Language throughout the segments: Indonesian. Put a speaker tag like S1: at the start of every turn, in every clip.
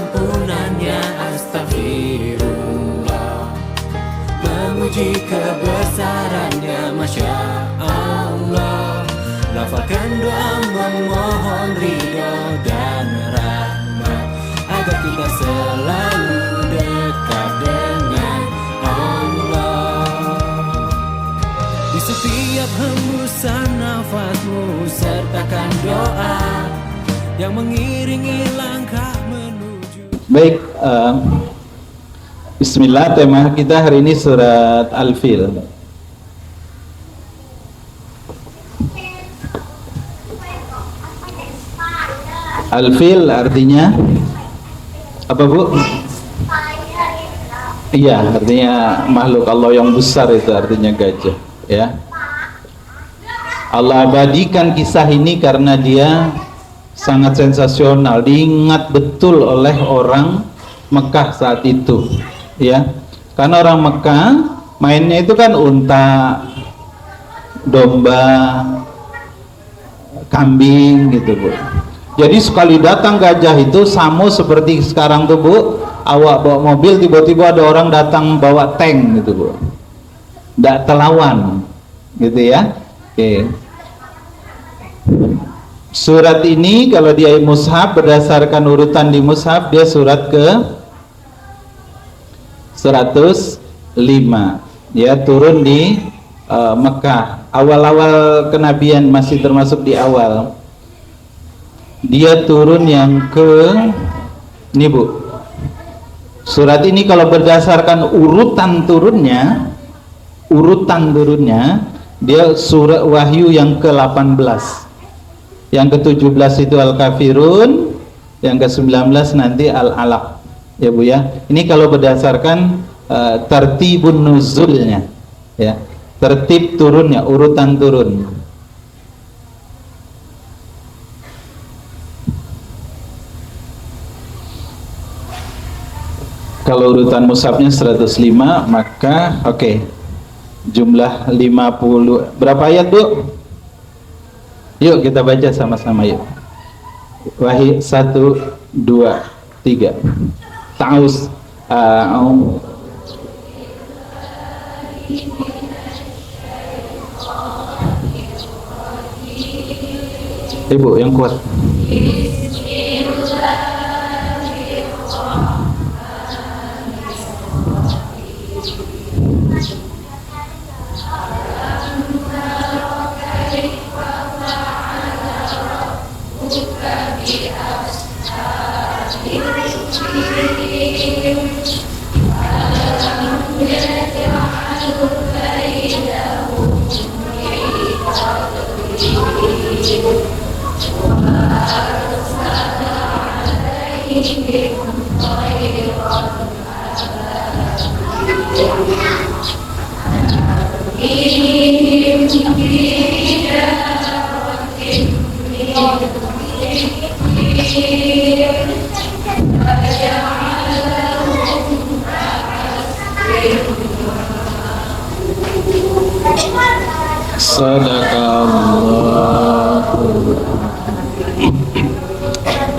S1: ampunannya, astagfirullah. Memuji kebesarannya, Masya Allah. Lafalkan doa memohon ridho dan rahmat, agar kita selalu dekat dengan Allah. Di setiap hembusan nafasmu, sertakan doa yang mengiringi langkah menuju.
S2: Baik, bismillah, tema kita hari ini surat Al-Fil. Al-Fil artinya apa, Bu? Iya, artinya makhluk Allah yang besar, itu artinya gajah, ya. Allah abadikan kisah ini karena dia sangat sensasional, diingat betul oleh orang Mekah saat itu, ya. Karena orang Mekah mainnya itu kan unta, domba, kambing gitu, Bu. Jadi sekali datang gajah itu sama seperti sekarang tuh, Bu, awak bawa mobil tiba-tiba ada orang datang bawa tank gitu, Bu. Nggak terlawan gitu, ya. Oke. Surat ini kalau dia mushaf, berdasarkan urutan di mushaf, dia surat ke 105, ya, turun di Mekah, awal-awal kenabian, masih termasuk di awal. Dia turun yang ke ini, Bu. Surat ini kalau berdasarkan urutan turunnya, dia surat Wahyu yang ke-18. Yang ke-17 itu Al-Kafirun, yang ke-19 nanti Al-Alaq, ya, Bu, ya. Ini kalau berdasarkan tertibun nuzulnya, ya, tertib turunnya, urutan turun. Kalau urutan mushafnya 105, maka oke. Jumlah 50. Berapa ayat, Bu? Yuk kita baca sama-sama, yuk. Wahid 1 2 3. Ta'us Ibu yang kuat.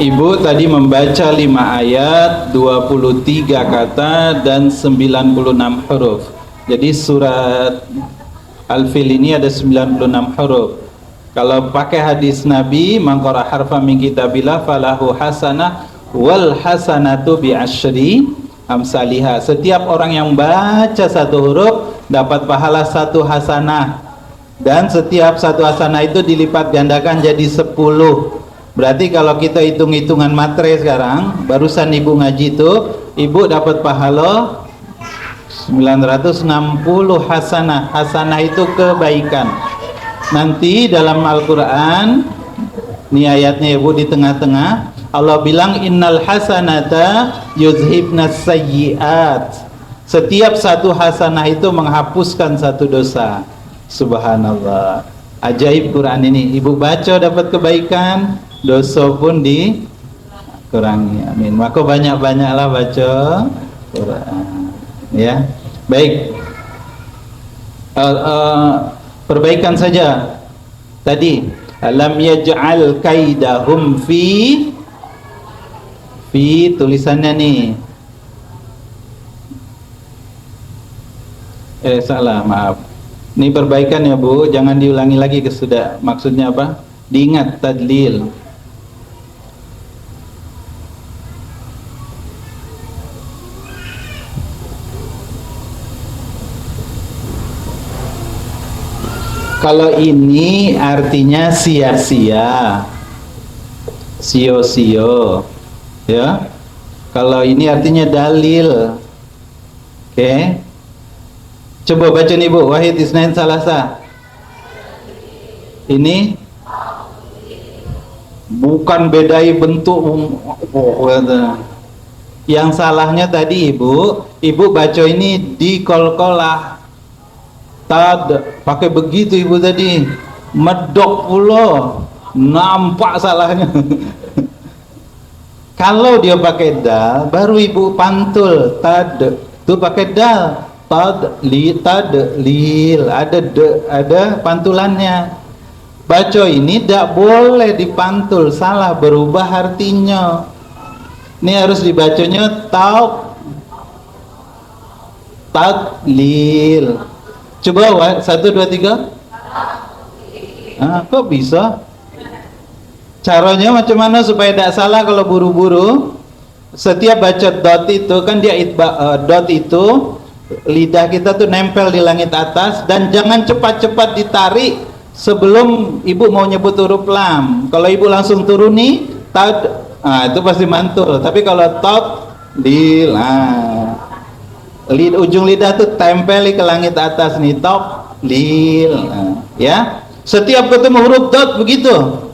S2: Ibu tadi membaca 5 ayat, 23 kata dan 96 huruf. Jadi surat Al-Fil ini ada 96 huruf. Kalau pakai hadis Nabi, man qara harfa min kitabillah falahu hasanah wal hasanatu bi asyri amsalihah. Setiap orang yang baca satu huruf dapat pahala satu hasanah, dan setiap satu hasanah itu dilipat gandakan jadi 10. Berarti kalau kita hitung-hitungan materai sekarang, barusan ibu ngaji itu, ibu dapat pahala 960 hasanah. Hasanah itu kebaikan. Nanti dalam Al-Quran, ini ayatnya ibu di tengah-tengah, Allah bilang innal hasanata yuzhibnas sayyiat. Setiap satu hasanah itu menghapuskan satu dosa. Subhanallah, ajaib Quran ini. Ibu baca dapat kebaikan, dosa pun dikurangi. Amin. Maka banyak-banyaklah baca Quran, ya. Baik, perbaikan saja tadi. Alam yaj'al kaidahum fi Fi tulisannya nih. Salah, maaf. Ini perbaikan ya Bu, jangan diulangi lagi sudah. Maksudnya apa? Diingat tadlil. Kalau ini artinya sia-sia, sio-sio, ya. Kalau ini artinya dalil. Oke. Coba baca nih Bu, Wahid Isnain Salasa. Ini bukan bedai bentuk. Yang salahnya tadi Ibu baca ini di kol-kolah. Tad, pakai begitu Ibu tadi, medok pula, nampak salahnya. Kalau dia pakai dal, baru Ibu pantul. Tad, tuh pakai dal. Tad, lil, ada pantulannya. Baca ini tidak boleh dipantul, salah, berubah artinya. Ini harus dibacanya lil. Coba 1, 2, 3. Kok bisa? Caranya macam mana supaya tidak salah kalau buru-buru? Setiap baca dot itu kan dia dot itu lidah kita tuh nempel di langit atas, dan jangan cepat-cepat ditarik sebelum Ibu mau nyebut huruf lam. Kalau Ibu langsung turun nih, itu pasti mantul. Tapi kalau lil, ujung lidah tuh tempeli ke langit atas nih, lil, ya. Setiap ketemu huruf dot begitu,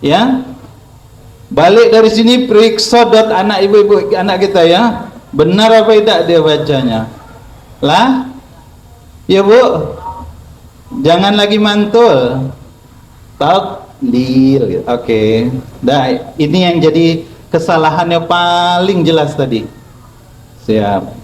S2: ya. Balik dari sini periksa dot anak ibu-ibu anak kita ya, benar apa tidak dia bacanya, lah, ya Bu. Jangan lagi mantul, lil, oke. Dah, ini yang jadi kesalahannya paling jelas tadi. Siap.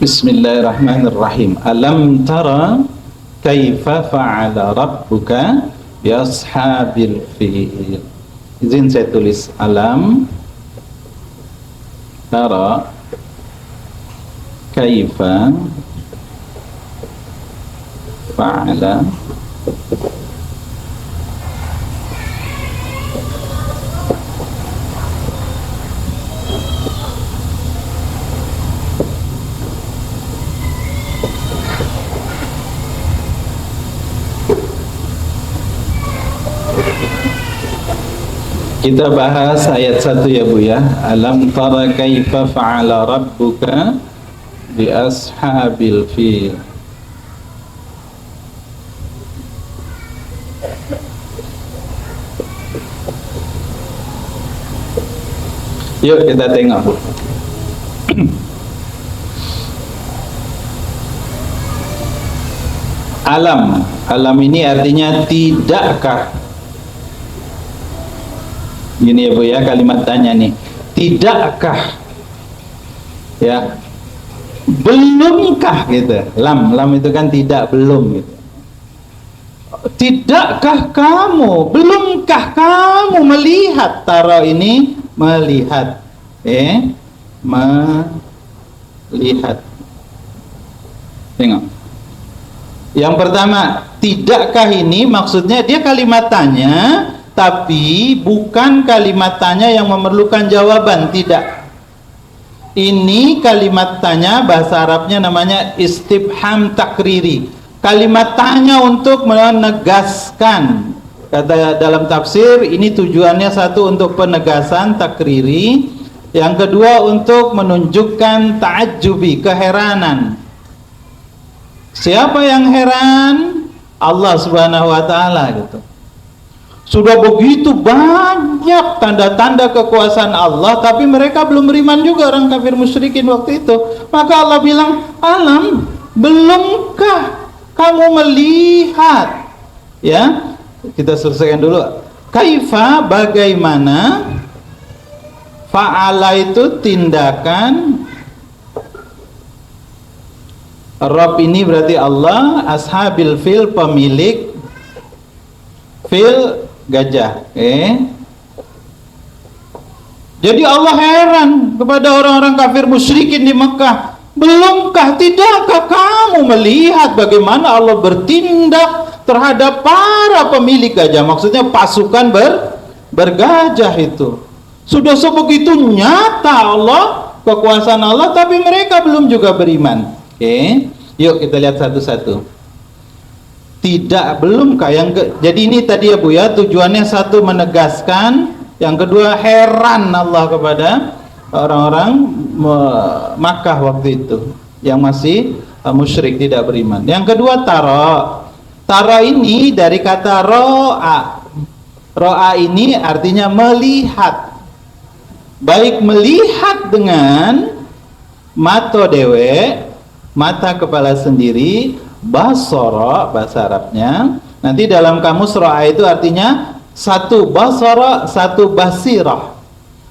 S2: Bismillahirrahmanirrahim. Alam tara kaifa fa'ala rabbuka bi ashabil fil. Izin saya tulis alam tara kaifa fa'ala Kita bahas ayat 1 ya Bu ya. Alam tara kaifa fa'ala rabbuka bi ashabil fil. Yuk kita tengok. Alam ini artinya tidakkah. Gini ya Bu ya, kalimat tanya nih, tidakkah, ya, belumkah gitu. Lam itu kan tidak, belum gitu. Tidakkah kamu, belumkah kamu melihat, tara ini melihat, melihat. Tengok. Yang pertama, tidakkah ini maksudnya dia kalimat tanya, tapi bukan kalimat tanya yang memerlukan jawaban, tidak. Ini kalimat tanya, bahasa Arabnya namanya istifham takriri. Kalimat tanya untuk menegaskan. Kata dalam tafsir, ini tujuannya satu untuk penegasan takriri, yang kedua untuk menunjukkan ta'ajjubi, keheranan. Siapa yang heran? Allah Subhanahu wa taala gitu. Sudah begitu banyak tanda-tanda kekuasaan Allah, tapi mereka belum beriman juga, orang kafir musyrikin waktu itu. Maka Allah bilang, alam, belumkah kamu melihat? Ya, kita selesaikan dulu. Kaifa, bagaimana? Fa'ala itu tindakan. Rabb ini berarti Allah, ashabil fil pemilik fil gajah. Jadi Allah heran kepada orang-orang kafir musyrikin di Mekah. Tidakkah kamu melihat bagaimana Allah bertindak terhadap para pemilik gajah? Maksudnya pasukan bergajah itu. Sudah sebegitu nyata Allah, kekuasaan Allah, tapi mereka belum juga beriman. Yuk kita lihat satu-satu. Jadi ini tadi ya Bu ya, tujuannya satu menegaskan, yang kedua heran Allah kepada orang-orang Makkah waktu itu yang masih musyrik, tidak beriman. Yang kedua taro. Taro ini dari kata ro'a. Ro'a ini artinya melihat. Baik melihat dengan mata dewe, mata kepala sendiri, basara bahasa Arabnya. Nanti dalam kamus ro'a itu artinya satu basara, satu basirah.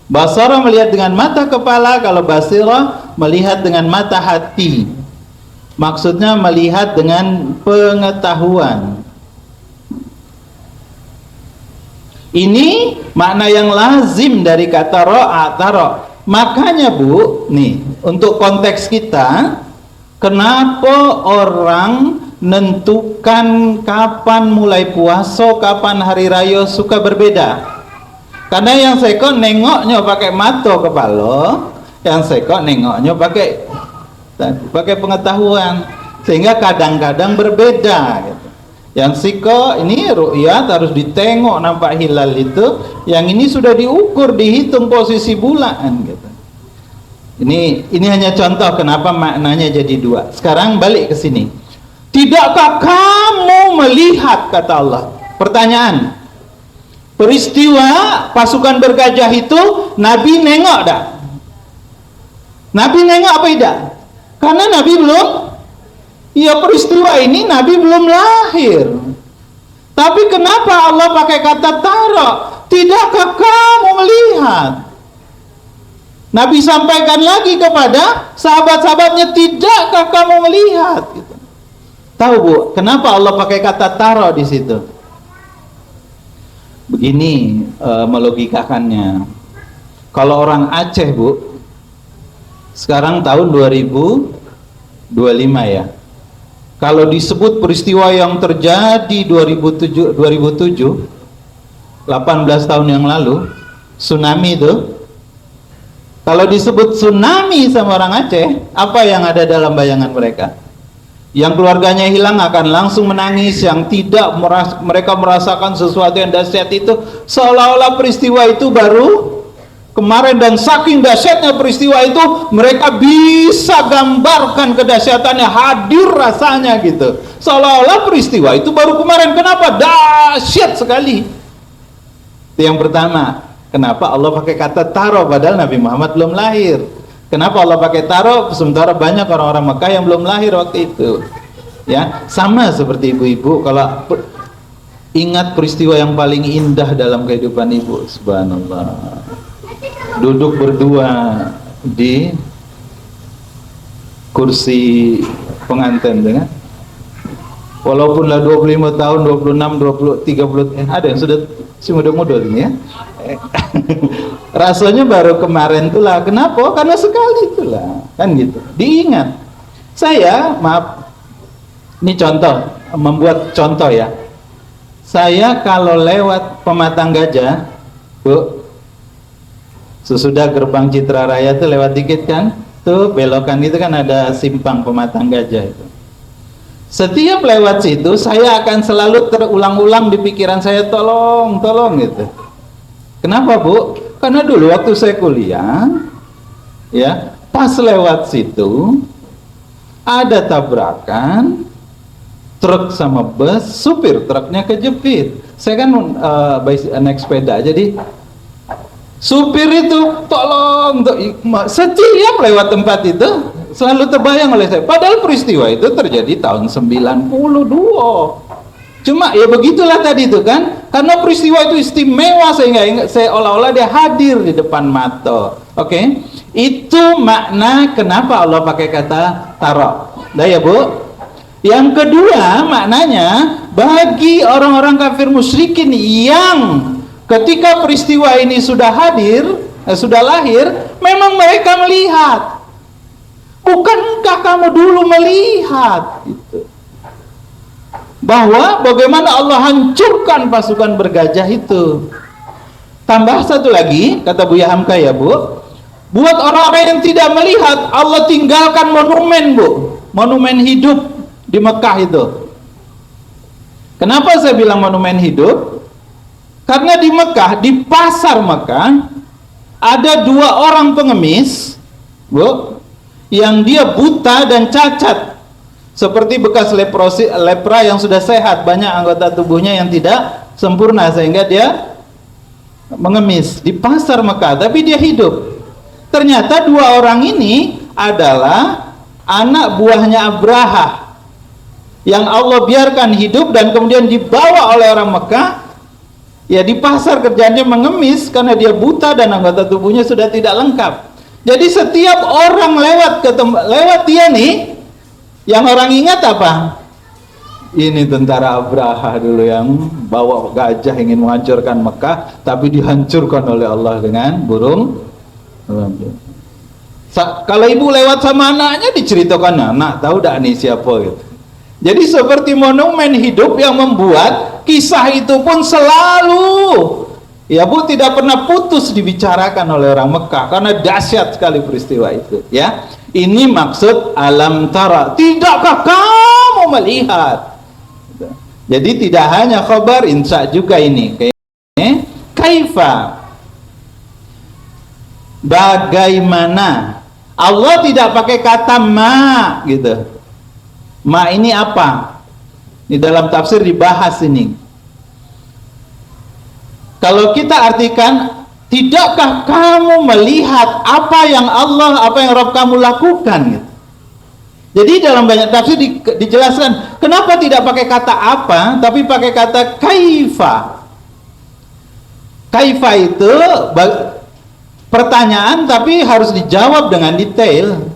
S2: Basara melihat dengan mata kepala, kalau basirah melihat dengan mata hati. Maksudnya melihat dengan pengetahuan. Ini makna yang lazim dari kata ro'a, taro. Makanya Bu, nih untuk konteks kita, kenapa orang nentukan kapan mulai puasa, kapan hari raya suka berbeda? Karena yang seko nengoknya pakai mata kepala, yang seko nengoknya pakai pengetahuan, sehingga kadang-kadang berbeda gitu. Yang seko ini ru'yat harus ditengok nampak hilal itu, yang ini sudah diukur, dihitung posisi bulan gitu. Ini hanya contoh kenapa maknanya jadi dua. Sekarang balik ke sini. Tidakkah kamu melihat, kata Allah? Pertanyaan. Peristiwa pasukan bergajah itu Nabi nengok dah? Nabi nengok apa tidak? Karena Nabi belum, ya peristiwa ini Nabi belum lahir. Tapi kenapa Allah pakai kata taro? Tidakkah kamu melihat? Nabi sampaikan lagi kepada sahabat-sahabatnya, tidakkah kamu melihat? Gitu. Tahu Bu, kenapa Allah pakai kata taro di situ? Begini melogikakannya. Kalau orang Aceh Bu, sekarang tahun 2025 ya. Kalau disebut peristiwa yang terjadi 2007, 18 tahun yang lalu, tsunami itu, kalau disebut tsunami sama orang Aceh, apa yang ada dalam bayangan mereka? Yang keluarganya hilang akan langsung menangis, yang tidak mereka merasakan sesuatu yang dahsyat itu seolah-olah peristiwa itu baru kemarin, dan saking dahsyatnya peristiwa itu mereka bisa gambarkan kedahsyatannya, hadir rasanya gitu, seolah-olah peristiwa itu baru kemarin. Kenapa? Dahsyat sekali. Itu yang pertama. Kenapa Allah pakai kata taro padahal Nabi Muhammad belum lahir? Kenapa Allah pakai taro sementara banyak orang-orang Mekah yang belum lahir waktu itu? Ya, sama seperti ibu-ibu kalau ingat peristiwa yang paling indah dalam kehidupan ibu, subhanallah. Duduk berdua di kursi pengantin dengan walaupun lah 25 tahun, 26, 20, 30, ada yang sudah si muda-muda ini ya. Rasanya baru kemarin itulah. Kenapa? Karena sekali itulah, kan gitu. Diingat. Saya, maaf, ini contoh, membuat contoh ya. Saya kalau lewat Pematang Gajah, Bu, sesudah gerbang Citra Raya itu lewat dikit kan, tuh belokan itu kan ada simpang Pematang Gajah itu. Setiap lewat situ saya akan selalu terulang-ulang di pikiran saya, tolong gitu. Kenapa Bu? Karena dulu waktu saya kuliah, ya, pas lewat situ ada tabrakan truk sama bus, supir truknya kejepit. Saya kan naik sepeda, jadi supir itu tolong, setiap lewat tempat itu selalu terbayang oleh saya. Padahal peristiwa itu terjadi tahun 92. Cuma ya begitulah tadi itu kan, karena peristiwa itu istimewa sehingga saya olah-olah dia hadir di depan mata. Oke? Itu makna kenapa Allah pakai kata taro. Dah ya Bu. Yang kedua maknanya bagi orang-orang kafir musyrikin yang ketika peristiwa ini sudah sudah lahir, memang mereka melihat. Bukankah kamu dulu melihat gitu, bahwa bagaimana Allah hancurkan pasukan bergajah itu? Tambah satu lagi, kata Buya Hamka ya Bu, buat orang-orang yang tidak melihat, Allah tinggalkan monumen Bu, monumen hidup di Mekah itu. Kenapa saya bilang monumen hidup? Karena di Mekah, di pasar Mekah, ada 2 orang pengemis Bu, yang dia buta dan cacat, seperti bekas lepra yang sudah sehat, banyak anggota tubuhnya yang tidak sempurna sehingga dia mengemis di pasar Mekah, tapi dia hidup. Ternyata 2 orang ini adalah anak buahnya Abraha yang Allah biarkan hidup dan kemudian dibawa oleh orang Mekah. Ya, di pasar kerjanya mengemis karena dia buta dan anggota tubuhnya sudah tidak lengkap. Jadi setiap orang lewat dia nih, yang orang ingat apa? Ini tentara Abraha dulu yang bawa gajah ingin menghancurkan Mekah, tapi dihancurkan oleh Allah dengan burung. Kalau ibu lewat sama anaknya, diceritakan, anak tahu dah nih siapa gitu. Jadi seperti monumen hidup yang membuat kisah itu pun selalu, ya Bu, tidak pernah putus dibicarakan oleh orang Mekah karena dahsyat sekali peristiwa itu. Ya, ini maksud alam tara, tidakkah kamu melihat? Jadi tidak hanya khabar, insya juga ini. Kaifa, bagaimana? Allah tidak pakai kata ma gitu. Ma ini apa? Di dalam tafsir dibahas ini. Kalau kita artikan, tidakkah kamu melihat apa yang Allah, apa yang Rabb kamu lakukan gitu. Jadi dalam banyak tafsir dijelaskan kenapa tidak pakai kata apa, tapi pakai kata kaifa. Kaifa itu pertanyaan tapi harus dijawab dengan detail.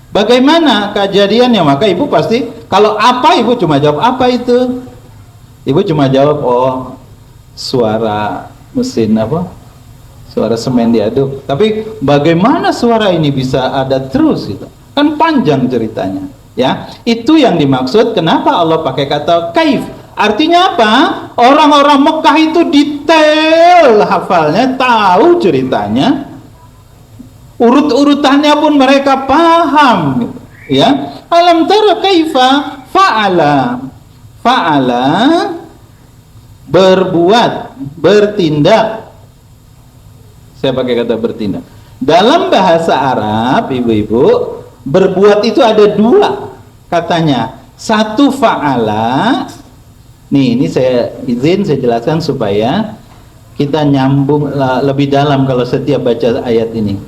S2: Bagaimana kejadiannya? Maka ibu pasti, kalau apa, ibu cuma jawab apa itu. Ibu cuma jawab, oh suara mesin apa? Suara semen diaduk. Tapi bagaimana suara ini bisa ada terus gitu? Kan panjang ceritanya, ya. Itu yang dimaksud kenapa Allah pakai kata kaif. Artinya apa? Orang-orang Mekah itu detail hafalnya, tahu ceritanya, urut-urutannya pun mereka paham gitu, ya. Alam tara kaifa fa'ala. Fa'ala berbuat, bertindak. Saya pakai kata bertindak. Dalam bahasa Arab, ibu-ibu, berbuat itu ada 2 katanya. Satu fa'ala. Nih, ini saya jelaskan supaya kita nyambung lebih dalam kalau setiap baca ayat ini.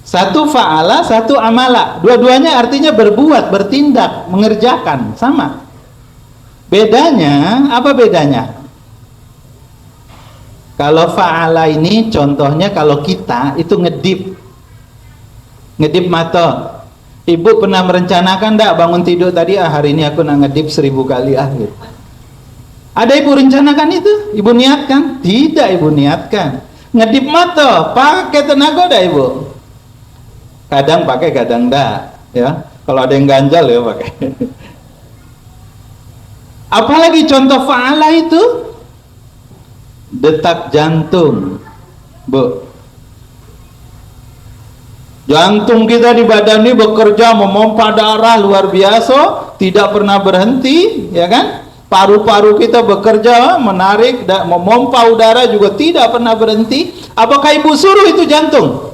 S2: Satu fa'ala, satu amala. Dua-duanya artinya berbuat, bertindak, mengerjakan, sama. Bedanya, apa bedanya? Kalau fa'ala ini contohnya kalau kita itu ngedip mata. Ibu pernah merencanakan enggak bangun tidur tadi, hari ini aku nak ngedip 1000 kali gitu. Ada ibu rencanakan itu? Ibu niatkan? Tidak ibu niatkan. Ngedip mata, pakai tenaga dah ibu. Kadang pakai, kadang enggak, ya. Kalau ada yang ganjal ya pakai. Apalagi contoh fa'ala itu? Detak jantung, Bu. Jantung kita di badan ini bekerja memompa darah luar biasa, tidak pernah berhenti, ya kan? Paru-paru kita bekerja menarik dan memompa udara juga tidak pernah berhenti. Apakah ibu suruh itu jantung?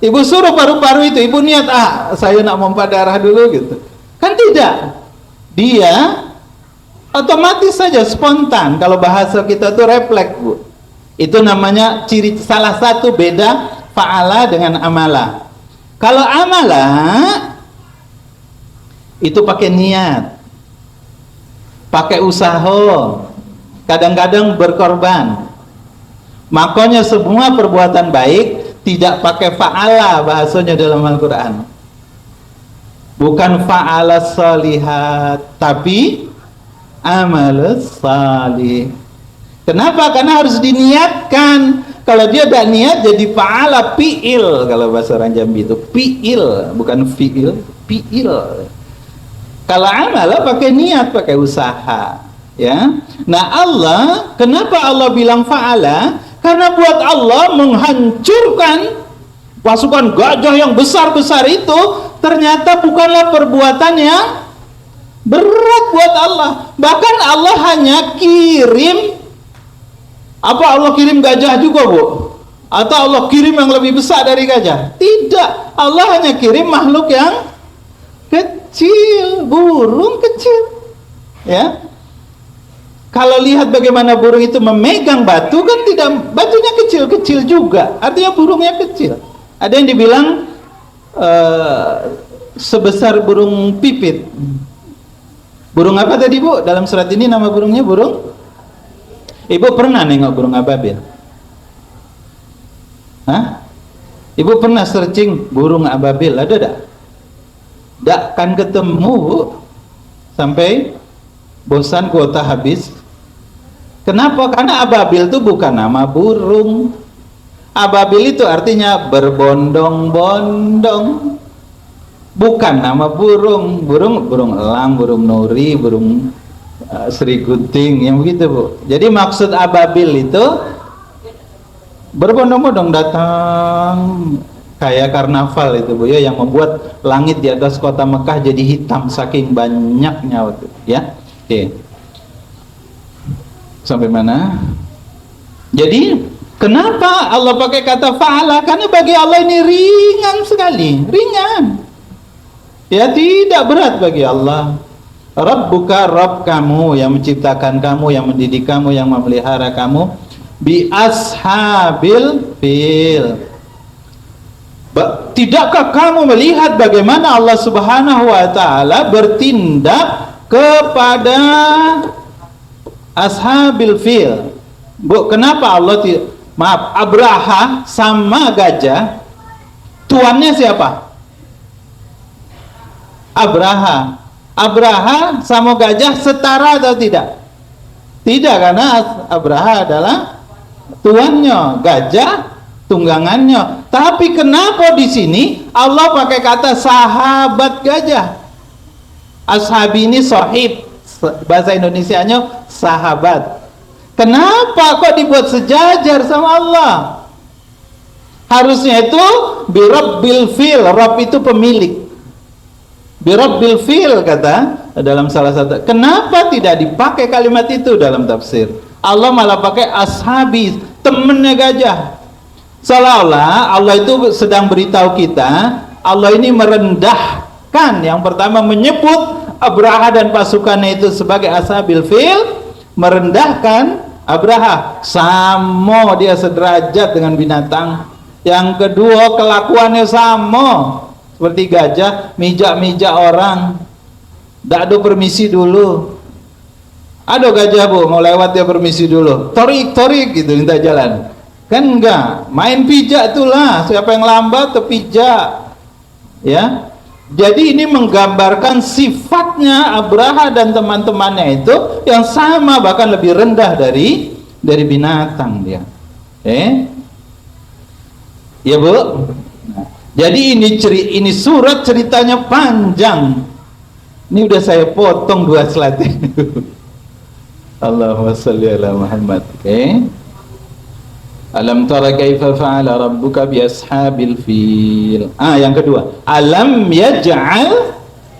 S2: Ibu suruh paru-paru itu, ibu niat, saya nak memompa darah dulu gitu. Kan tidak. Dia otomatis saja, spontan. Kalau bahasa kita tuh refleks, Bu. Itu namanya ciri, salah satu beda fa'ala dengan amala. Kalau amala itu pakai niat, pakai usaha, kadang-kadang berkorban. Makanya semua perbuatan baik tidak pakai fa'ala bahasanya dalam Al-Quran. Bukan fa'ala sholihat, tapi amalus salih. Kenapa? Karena harus diniatkan. Kalau dia tidak niat jadi fa'ala, fi'il. Kalau bahasa orang Jambi itu fi'il, bukan fi'il, fi'il. Kalau amal pakai niat, pakai usaha, ya. Nah, Allah, kenapa Allah bilang fa'ala? Karena buat Allah menghancurkan pasukan gajah yang besar-besar itu ternyata bukanlah perbuatan yang berat buat Allah. Bahkan Allah hanya kirim, apa Allah kirim gajah juga, Bu? Atau Allah kirim yang lebih besar dari gajah? Tidak. Allah hanya kirim makhluk yang kecil, burung kecil. Ya. Kalau lihat bagaimana burung itu memegang batu, kan tidak, batunya kecil-kecil juga. Artinya burungnya kecil. Ada yang dibilang sebesar burung pipit. Burung apa tadi, Bu? Dalam surat ini nama burungnya burung? Ibu pernah nengok burung ababil? Hah? Ibu pernah searching burung ababil? Ada tak? Tak kan ketemu, Bu. Sampai bosan, kuota habis. Kenapa? Karena ababil itu bukan nama burung. Ababil itu artinya berbondong-bondong. Bukan nama burung. Burung elang, burung nuri, burung Sri Guting, yang begitu, Bu. Jadi maksud ababil itu berbondong-bondong datang kayak karnaval itu, Bu, ya, yang membuat langit di atas kota Mekah jadi hitam saking banyaknya waktu, ya. Oke. Sampai mana? Jadi kenapa Allah pakai kata fa'ala? Karena bagi Allah ini ringan sekali, ringan. Ya, tidak berat bagi Allah. Rabbuka, Rabb kamu yang menciptakan kamu, yang mendidik kamu, yang memelihara kamu, bi ashabil fil. Tidakkah kamu melihat bagaimana Allah Subhanahu wa taala bertindak kepada ashabil fil? Bu, kenapa Allah maaf, Abraha sama gajah tuannya siapa? Abraha sama gajah setara atau tidak? Tidak, karena Abraha adalah tuannya, gajah tunggangannya. Tapi kenapa di sini Allah pakai kata sahabat gajah? Ashabi ini sahib, bahasa Indonesianya sahabat. Kenapa kok dibuat sejajar sama Allah? Harusnya itu birabbil fil, Rabb itu pemilik. Birabbil fil kata dalam salah satu. Kenapa tidak dipakai kalimat itu dalam tafsir? Allah malah pakai ashabi, temennya gajah. Seolah-olah Allah itu sedang beritahu kita, Allah ini merendahkan. Yang pertama menyebut Abraha dan pasukannya itu sebagai ashabil fil, merendahkan Abraha, sama dia sederajat dengan binatang. Yang kedua, kelakuannya sama seperti gajah, mijak-mijak orang, tidak ada permisi dulu. Ada gajah, Bu, mau lewat dia permisi dulu, torik gitu, minta jalan. Kan enggak, main pijak itulah, siapa yang lambat terpijak, ya. Jadi ini menggambarkan sifatnya Abraha dan teman-temannya itu yang sama, bahkan lebih rendah dari binatang dia. Ya, Bu. Jadi ini surat ceritanya panjang. Ini udah saya potong 2 slide. Allahumma shalli ala Muhammad. Alam tara kaifa fa'ala rabbuka bi ashabil fil. Yang kedua, alam yaj'al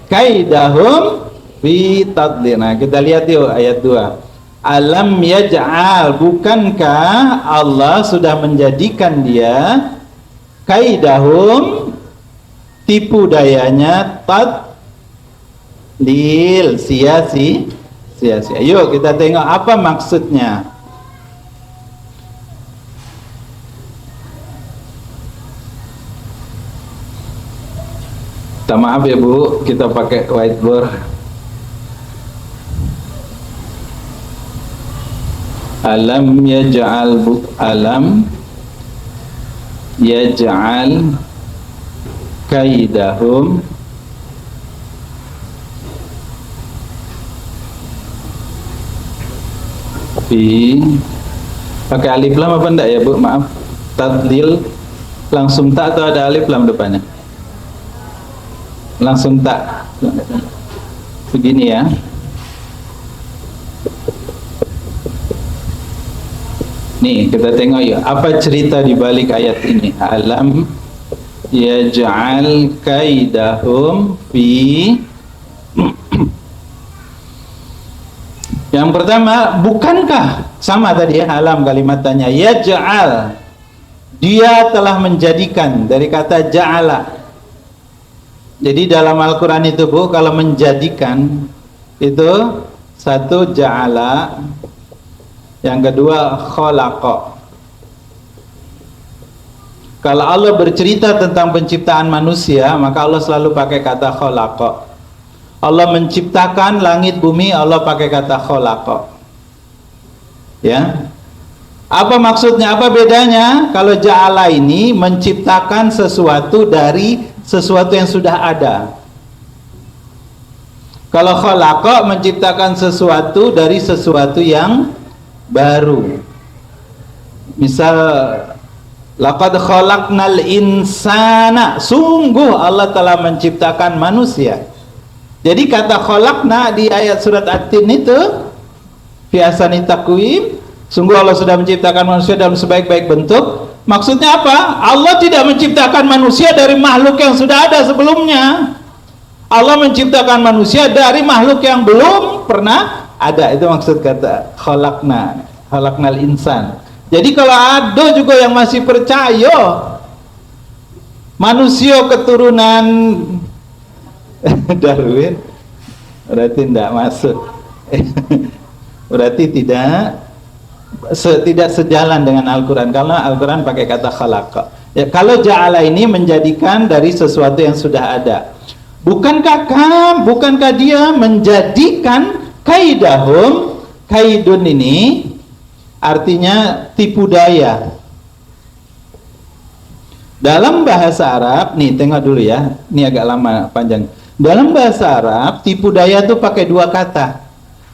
S2: kaidahum fi tadlil. Nah, kita lihat yuk ayat 2. Alam yaj'al, bukankah Allah sudah menjadikan dia kaidahum, tipu dayanya, tadlil, sia-sia. Yuk kita tengok apa maksudnya. Maaf ya, Bu, kita pakai whiteboard. Alam yaj'al kaidahum Fi. Pakai alif lam apa enggak ya Bu? Maaf. Tadlil langsung tak atau ada alif lam depannya? Langsung tak. Begini ya. Nih kita tengok ya, apa cerita di balik ayat ini? Alam yaj'al kaidahum fi. Yang pertama, bukankah sama tadi ya, alam kalimatnya yaj'al, dia telah menjadikan, dari kata ja'ala. Jadi dalam Al-Quran itu Bu, kalau menjadikan itu satu ja'ala, yang kedua khalaqa. Kalau Allah bercerita tentang penciptaan manusia, maka Allah selalu pakai kata khalaqa. Allah menciptakan langit bumi, Allah pakai kata khalaqa. Ya. Apa maksudnya? Apa bedanya? Kalau ja'ala ini menciptakan sesuatu dari sesuatu yang sudah ada. Kalau khalaqa menciptakan sesuatu dari sesuatu yang baru. Misal laqad khalaqnal insana, sungguh Allah telah menciptakan manusia. Jadi kata khalaqna di ayat surat At-Tin itu fi ahsani taqwim, sungguh Allah sudah menciptakan manusia dalam sebaik-baik bentuk. Maksudnya apa? Allah tidak menciptakan manusia dari makhluk yang sudah ada sebelumnya. Allah menciptakan manusia dari makhluk yang belum pernah ada. Itu maksud kata khalaqna, khalaqnal insan. Jadi kalau ada juga yang masih percaya manusia keturunan Darwin, berarti tidak masuk. Berarti tidak sejalan dengan Al-Quran, karena Al-Quran pakai kata khalaqa. Ya, kalau ja'ala ini menjadikan dari sesuatu yang sudah ada. Bukankah dia menjadikan kaidahum? Kaidun ini artinya tipu daya. Dalam bahasa Arab, nih tengok dulu ya, ini agak lama panjang. Dalam bahasa Arab, tipu daya itu pakai dua kata.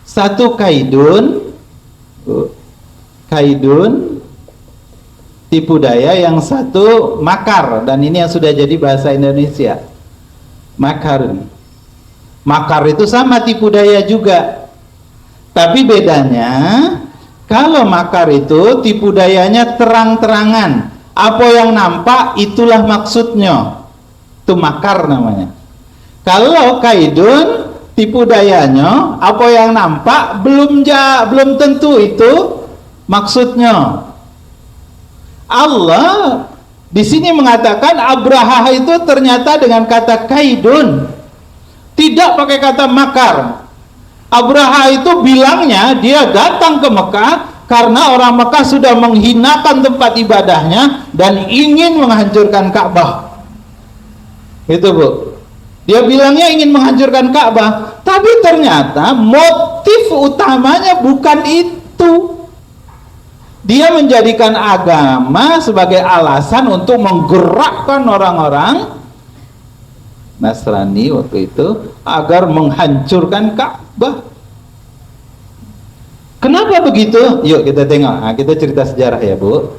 S2: Satu kaidun, tipu daya, yang satu makar, dan ini yang sudah jadi bahasa Indonesia. Makar itu sama tipu daya juga. Tapi bedanya, kalau makar itu tipu dayanya terang-terangan. Apa yang nampak itulah maksudnya. Itu makar namanya. Kalau kaidun, tipu dayanya apa yang nampak belum tentu itu maksudnya. Allah di sini mengatakan Abraha itu ternyata dengan kata kaidun, tidak pakai kata makar. Abraha itu bilangnya dia datang ke Mekah karena orang Mekah sudah menghinakan tempat ibadahnya dan ingin menghancurkan Ka'bah. Itu Bu. Dia bilangnya ingin menghancurkan Ka'bah, tapi ternyata motif utamanya bukan itu. Dia menjadikan agama sebagai alasan untuk menggerakkan orang-orang Nasrani waktu itu agar menghancurkan Ka'bah. Kenapa begitu? Yuk kita tengok. Nah, kita cerita sejarah ya Bu.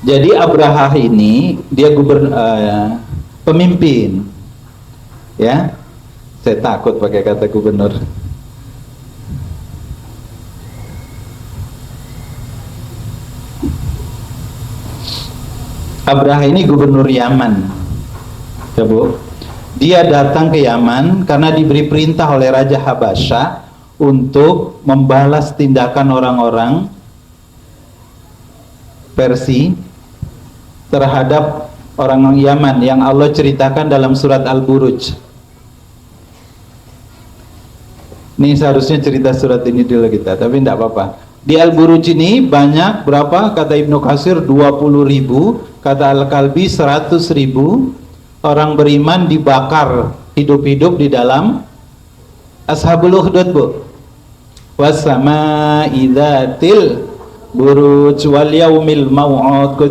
S2: Jadi Abraha ini dia pemimpin, ya. Saya takut pakai kata gubernur. Abraha ini gubernur Yaman, ya Bu. Dia datang ke Yaman karena diberi perintah oleh Raja Habasyah untuk membalas tindakan orang-orang Persia terhadap orang Yaman yang Allah ceritakan dalam surat Al-Buruj. Ini seharusnya cerita surat ini dulu kita, tapi tidak apa-apa. Di Al-Buruj ini banyak, berapa? Kata Ibnu Katsir 20.000, kata Al-Kalbi 100.000 orang beriman dibakar hidup-hidup di dalam Ashabul Ukhdud Bu. Wassama'i dzatil buruj wal yaumil mau'ud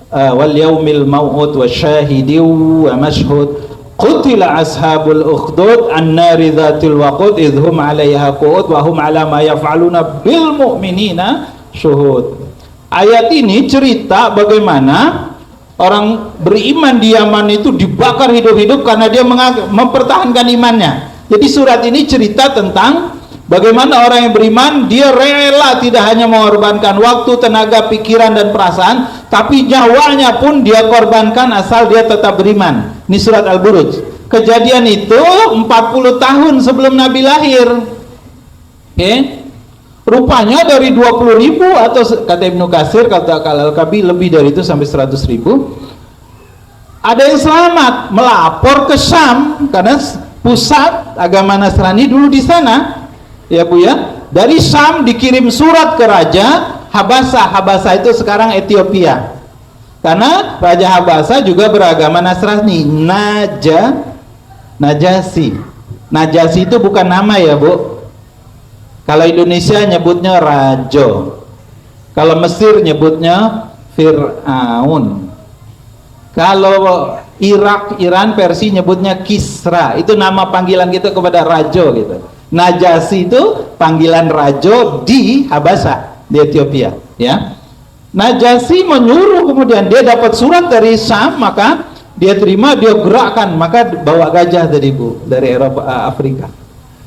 S2: wal yaumil mau'ud wasyahidi wa mashhud Qutila ashabul ukhdud an-nari dzatil waqud idhum 'alaiha qu'ud wa hum 'ala ma yaf'aluna bil mu'minina syuhud. Ayat ini cerita bagaimana orang beriman di Yaman itu dibakar hidup-hidup karena dia mempertahankan imannya. Jadi surat ini cerita tentang bagaimana orang yang beriman dia rela tidak hanya mengorbankan waktu, tenaga, pikiran dan perasaan, tapi nyawanya pun dia korbankan asal dia tetap beriman. Ini surat Al-Buruj. Kejadian itu 40 tahun sebelum Nabi lahir. Rupanya dari 20.000 atau kata Ibnu Katsir, kata Al-Kabi lebih dari itu sampai 100.000. Ada yang selamat melapor ke Syam karena pusat agama Nasrani dulu di sana. Ya Bu ya. Dari Syam dikirim surat ke Raja Habasah. Habasah itu sekarang Ethiopia. Karena Raja Habasah juga beragama Nasrani. Najasi. Najasi itu bukan nama ya Bu. Kalau Indonesia nyebutnya Rajo. Kalau Mesir nyebutnya Fir'aun. Kalau Irak, Iran, Persia nyebutnya Kisra. Itu nama panggilan kita kepada Rajo gitu. Najasi itu panggilan Rajo di Habasah, di Ethiopia ya. Najasi menyuruh, kemudian dia dapat surat dari Syam, maka dia terima, dia gerakkan, maka bawa gajah tadi Bu dari Eropa, Afrika.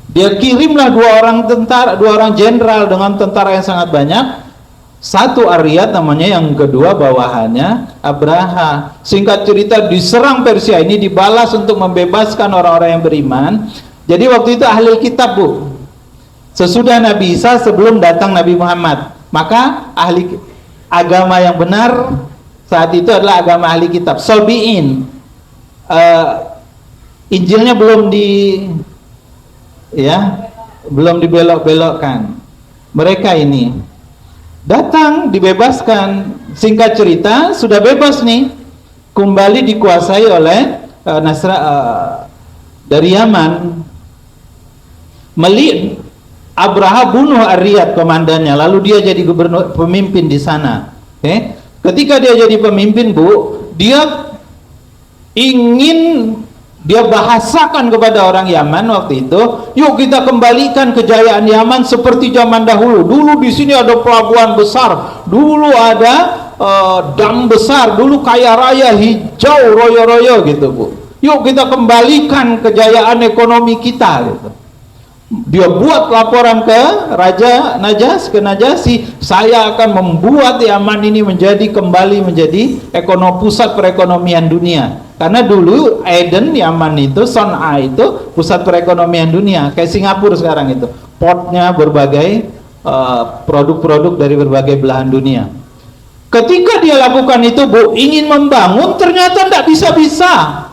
S2: Dia kirimlah dua orang jenderal dengan tentara yang sangat banyak. Satu Aryat namanya, yang kedua bawahannya Abraha. Singkat cerita diserang Persia ini, dibalas untuk membebaskan orang-orang yang beriman. Jadi waktu itu ahli kitab Bu. Sesudah Nabi Isa, sebelum datang Nabi Muhammad, maka ahli agama yang benar saat itu adalah agama ahli kitab, Solbi'in. Injilnya belum dibelok-belokkan. Mereka ini datang, dibebaskan. Singkat cerita sudah bebas nih, kembali dikuasai oleh dari Yaman. Abraha bunuh Aryat komandannya, lalu dia jadi gubernur, pemimpin di sana. Ketika dia jadi pemimpin Bu, dia bahasakan kepada orang Yaman waktu itu, yuk kita kembalikan kejayaan Yaman seperti zaman dahulu. Dulu di sini ada pelabuhan besar, dulu ada dam besar, dulu kaya raya, hijau, royo-royo gitu Bu. Yuk kita kembalikan kejayaan ekonomi kita gitu. Dia buat laporan ke Raja Najasi, saya akan membuat Yaman ini kembali menjadi pusat perekonomian dunia. Karena dulu Aden, Yaman itu, Son'a itu pusat perekonomian dunia, kayak Singapura sekarang itu. Portnya berbagai produk-produk dari berbagai belahan dunia. Ketika dia lakukan itu Bu, ingin membangun, ternyata tidak bisa-bisa.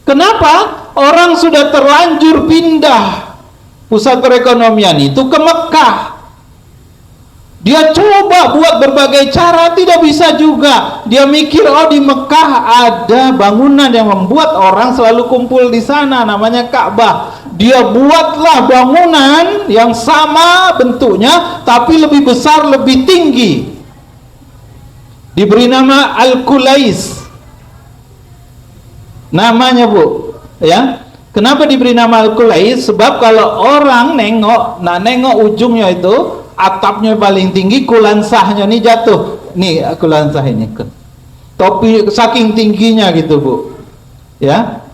S2: Kenapa? Orang sudah terlanjur pindah pusat perekonomian itu ke Mekah. Dia coba buat berbagai cara, tidak bisa juga. Dia mikir, oh di Mekah ada bangunan yang membuat orang selalu kumpul di sana, namanya Ka'bah. Dia buatlah bangunan yang sama bentuknya, tapi lebih besar, lebih tinggi. Diberi nama Al-Qulais. Namanya Bu, ya. Kenapa diberi nama Al-Qulais? Sebab kalau orang nengok ujungnya itu, atapnya paling tinggi, kulansahnya ini jatuh. Nih kulansah ini, topi saking tingginya gitu Bu. Ya,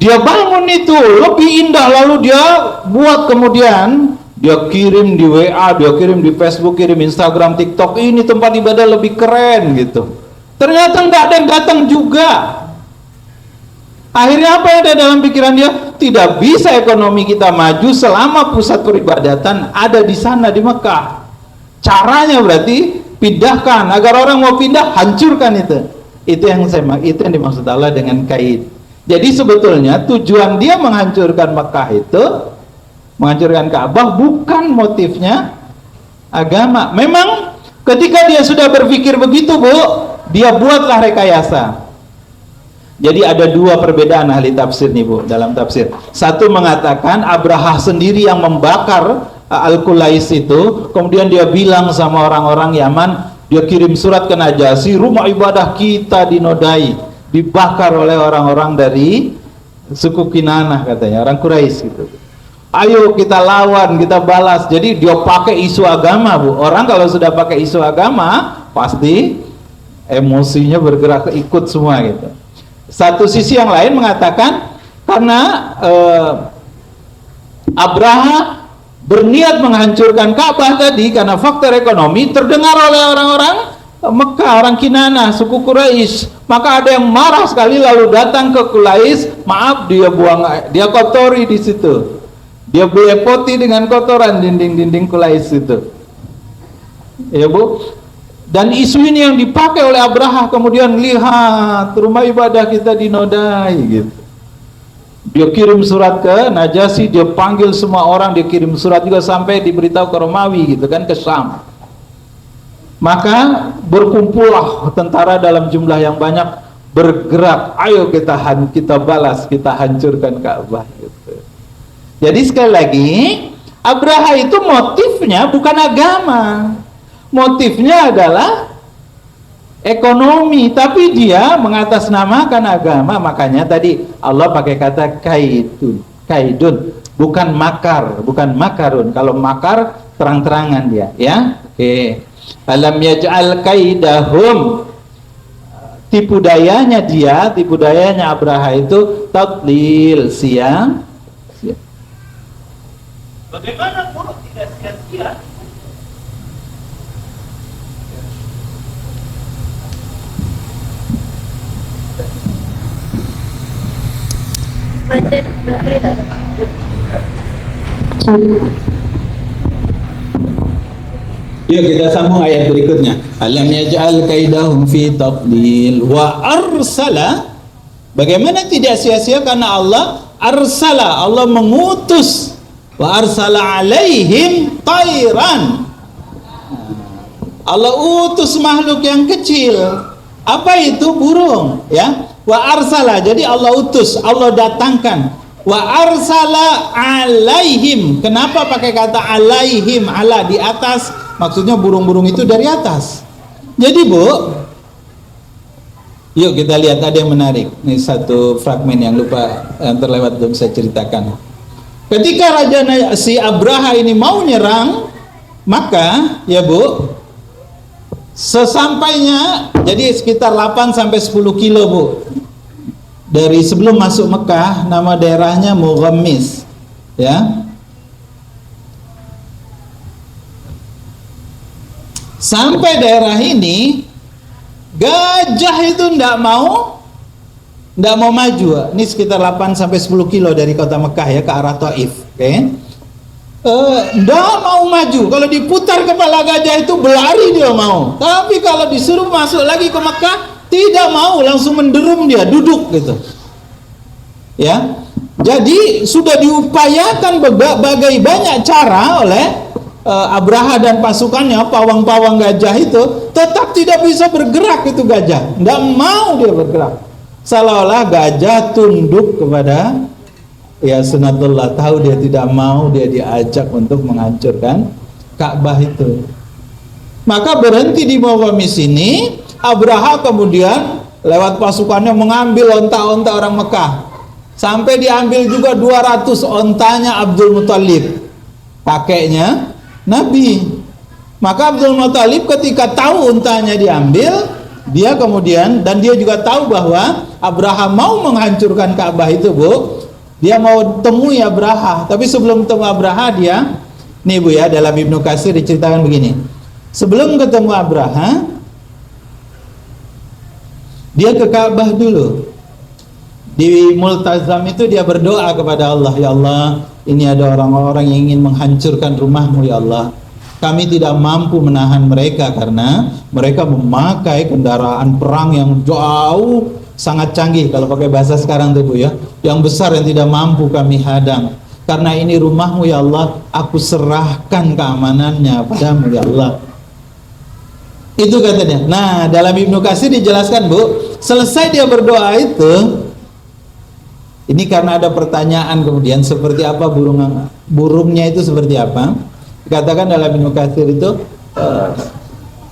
S2: dia bangun itu lebih indah, lalu dia buat, kemudian dia kirim di WA, dia kirim di Facebook, kirim Instagram, TikTok, ini tempat ibadah lebih keren gitu. Ternyata nggak ada yang datang juga. Akhirnya apa yang ada dalam pikiran dia? Tidak bisa ekonomi kita maju selama pusat peribadatan ada di sana, di Mekah. Caranya berarti pindahkan, agar orang mau pindah, hancurkan itu. Itu yang dimaksud Allah dengan kaid. Jadi sebetulnya tujuan dia menghancurkan Mekah itu, menghancurkan Ka'bah, bukan motifnya agama. Memang ketika dia sudah berpikir begitu Bu, dia buatlah rekayasa. Jadi ada dua perbedaan ahli tafsir nih Bu, dalam tafsir. Satu mengatakan Abraha sendiri yang membakar Al-Qulais itu, kemudian dia bilang sama orang-orang Yaman, dia kirim surat ke Najasi, rumah ibadah kita dinodai. dibakar oleh orang-orang dari suku Kinanah katanya, orang Quraisy gitu. Ayo kita lawan, kita balas. Jadi dia pakai isu agama, Bu. Orang kalau sudah pakai isu agama, pasti emosinya bergerak ikut semua gitu. Satu sisi yang lain mengatakan karena Abraha berniat menghancurkan Ka'bah tadi karena faktor ekonomi, terdengar oleh orang-orang Mekah, orang Kinanah, suku Quraisy. Maka ada yang marah sekali lalu datang ke Quraisy, maaf dia kotori di situ. Dia belepoti dengan kotoran dinding-dinding Quraisy itu. Ya, Bu. Dan isu ini yang dipakai oleh Abraha, kemudian lihat rumah ibadah kita dinodai gitu. Dia kirim surat ke Najasyi, dia panggil semua orang, dia kirim surat juga sampai diberitahu ke Romawi gitu kan, ke Syam. Maka berkumpullah tentara dalam jumlah yang banyak, bergerak, ayo kita balas, kita hancurkan Ka'bah gitu. Jadi sekali lagi, Abraha itu motifnya bukan agama, motifnya adalah ekonomi, tapi dia mengatasnamakan agama. Makanya tadi Allah pakai kata kaidun, bukan makar, bukan makarun. Kalau makar terang-terangan dia, ya. Oke. Alam yaj'al kaidahum, tipu dayanya Abraha itu tadlil, sia.
S3: Bagaimana guru tidak sia-sia?
S2: Yuk kita sambung ayat berikutnya. Alam yaj'al kaidahum fi tadlil wa arsala. Bagaimana tidak sia-sia karena Allah arsala, Allah mengutus. Wa arsala alaihim tairan. Allah utus makhluk yang kecil. Apa itu? Burung, ya. Wa arsala, jadi Allah utus, Allah datangkan. Wa arsala alaihim. Kenapa pakai kata alaihim? Ala di atas, maksudnya burung-burung itu dari atas. Jadi, Bu, yuk kita lihat, ada yang menarik. Ini satu fragmen yang terlewat belum saya ceritakan. Ketika Raja si Abraha ini mau nyerang, maka ya Bu, sesampainya, jadi sekitar 8 sampai 10 kilo Bu, dari sebelum masuk Mekah, nama daerahnya Mughammis, ya. Sampai daerah ini, gajah itu ndak mau maju. Ini sekitar 8 sampai 10 kilo dari kota Mekah ya, ke arah Taif. Oke. Ndak mau maju. Kalau diputar kepala gajah itu berlari dia mau. Tapi kalau disuruh masuk lagi ke Mekah, tidak mau, langsung menderum dia, duduk gitu. Ya. Jadi sudah diupayakan berbagai banyak cara oleh Abraha dan pasukannya, pawang-pawang gajah itu tetap tidak bisa bergerak itu gajah. Ndak mau dia bergerak. Seolah-olah gajah tunduk kepada ya sunatullah, tahu dia tidak mau, dia diajak untuk menghancurkan Ka'bah itu. Maka berhenti di Mughammis ini, Abraha kemudian lewat pasukannya mengambil onta-onta orang Mekah. Sampai diambil juga 200 ontanya Abdul Muthalib, kakeknya Nabi. Maka Abdul Muthalib ketika tahu ontanya diambil, dia kemudian, dan dia juga tahu bahwa Abraha mau menghancurkan Ka'bah itu, Bu. Dia mau temui Abraha, tapi sebelum ketemu Abraha dia, nih Bu ya, dalam Ibnu Katsir diceritakan begini. Sebelum ketemu Abraha, dia ke Ka'bah dulu. Di Multazam itu dia berdoa kepada Allah, ya Allah, ini ada orang-orang yang ingin menghancurkan rumahmu ya Allah. Kami tidak mampu menahan mereka karena mereka memakai kendaraan perang yang jauh, sangat canggih kalau pakai bahasa sekarang tuh Bu ya, yang besar yang tidak mampu kami hadang. Karena ini rumahmu ya Allah, aku serahkan keamanannya padamu ya Allah. Itu katanya. Nah, dalam Ibnu Katsir dijelaskan Bu, selesai dia berdoa itu, ini karena ada pertanyaan kemudian seperti apa burungnya itu seperti apa. Dikatakan dalam Ibnu Katsir itu